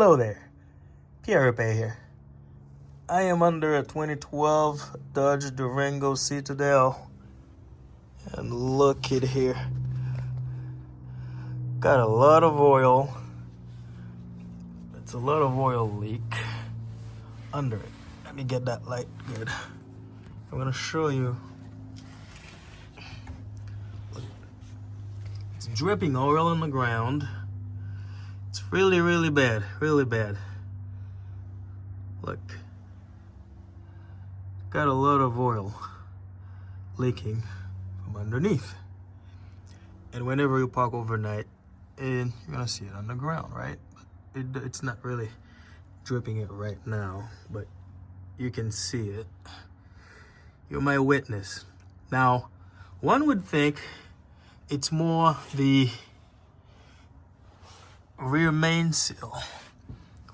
Hello there, Pierre Repair here. I am under a 2012 Dodge Durango Citadel, and look at here. Got a lot of oil. It's a lot of oil leak under it. Let me get that light good. I'm gonna show you. It's dripping oil on the ground. It's really bad, really bad. Look, got a lot of oil leaking from underneath. And whenever you park overnight, and you're gonna see it on the ground, right? It's not really dripping it right now, but you can see it. You're my witness. Now, one would think it's more the rear main seal,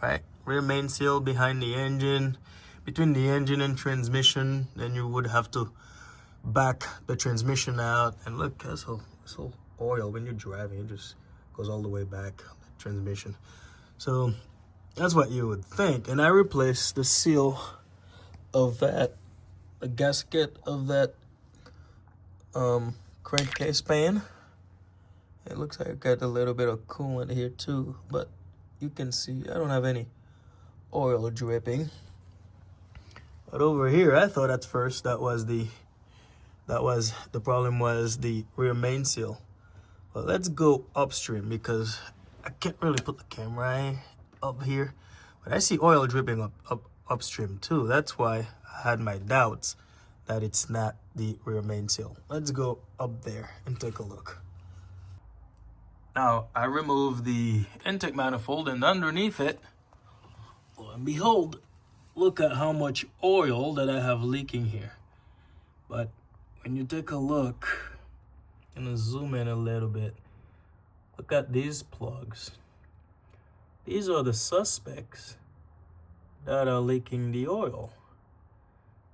right? Rear main seal behind the engine, between the engine and transmission. Then you would have to back the transmission out. And look, this whole oil, when you're driving, it just goes all the way back on the transmission. So that's what you would think. And I replaced the seal of that, the gasket of that crankcase pan. It looks like I got a little bit of coolant here too, but you can see I don't have any oil dripping. But over here, I thought at first the problem was the rear main seal. But let's go upstream because I can't really put the camera up here. But I see oil dripping upstream too. That's why I had my doubts that it's not the rear main seal. Let's go up there and take a look. Now, I removed the intake manifold, and underneath it, lo and behold, look at how much oil that I have leaking here. But when you take a look, I'm gonna zoom in a little bit. Look at these plugs. These are the suspects that are leaking the oil.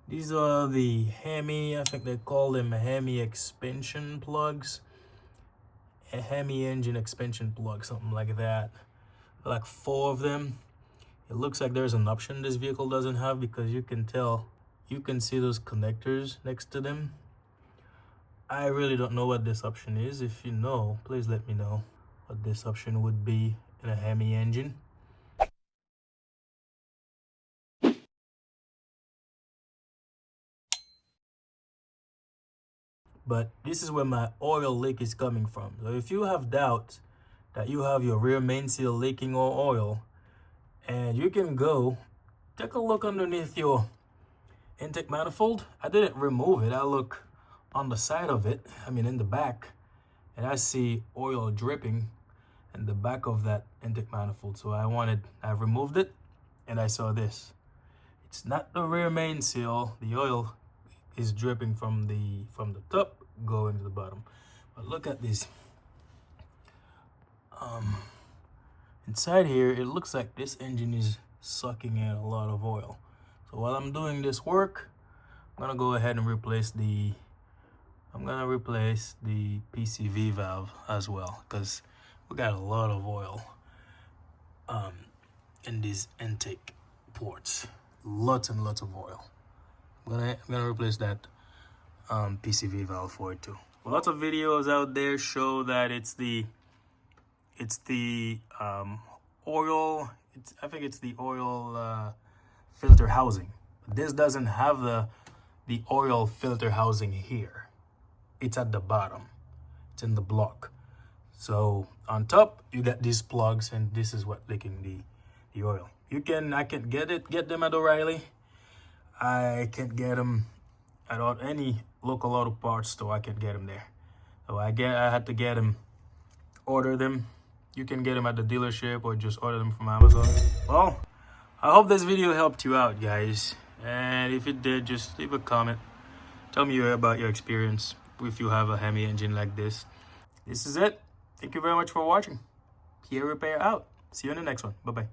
These are the Hemi, I think they call them Hemi expansion plugs. A Hemi engine expansion plug, something like that. Like 4 of them. It looks like there's an option this vehicle doesn't have because you can tell, you can see those connectors next to them. I really don't know what this option is. If you know, please let me know what this option would be in a Hemi engine. But this is where my oil leak is coming from. So if you have doubts that you have your rear main seal leaking oil, and you can go take a look underneath your intake manifold. I didn't remove it. I look on the side of it, I mean in the back, and I see oil dripping in the back of that intake manifold. So I removed it, and I saw this. It's not the rear main seal. The oil is dripping from the top going to the bottom. But look at this. Inside here, it looks like this engine is sucking in a lot of oil. So while I'm doing this work, I'm gonna go ahead and replace the PCV valve as well, because we got a lot of oil in these intake ports. Lots and lots of oil. I'm gonna replace that PCV valve for it too. Lots of videos out there show that it's the oil. I think it's the oil filter housing. This doesn't have the oil filter housing here. It's at the bottom. It's in the block. So on top you got these plugs, and this is what leaking the oil. I can get them at O'Reilly. I can't get them at any local auto parts store. I can't get them there. So I had to get them, order them. You can get them at the dealership or just order them from Amazon. Well, I hope this video helped you out, guys. And if it did, just leave a comment. Tell me about your experience if you have a Hemi engine like this. This is it. Thank you very much for watching. Pierre Repair out. See you in the next one. Bye-bye.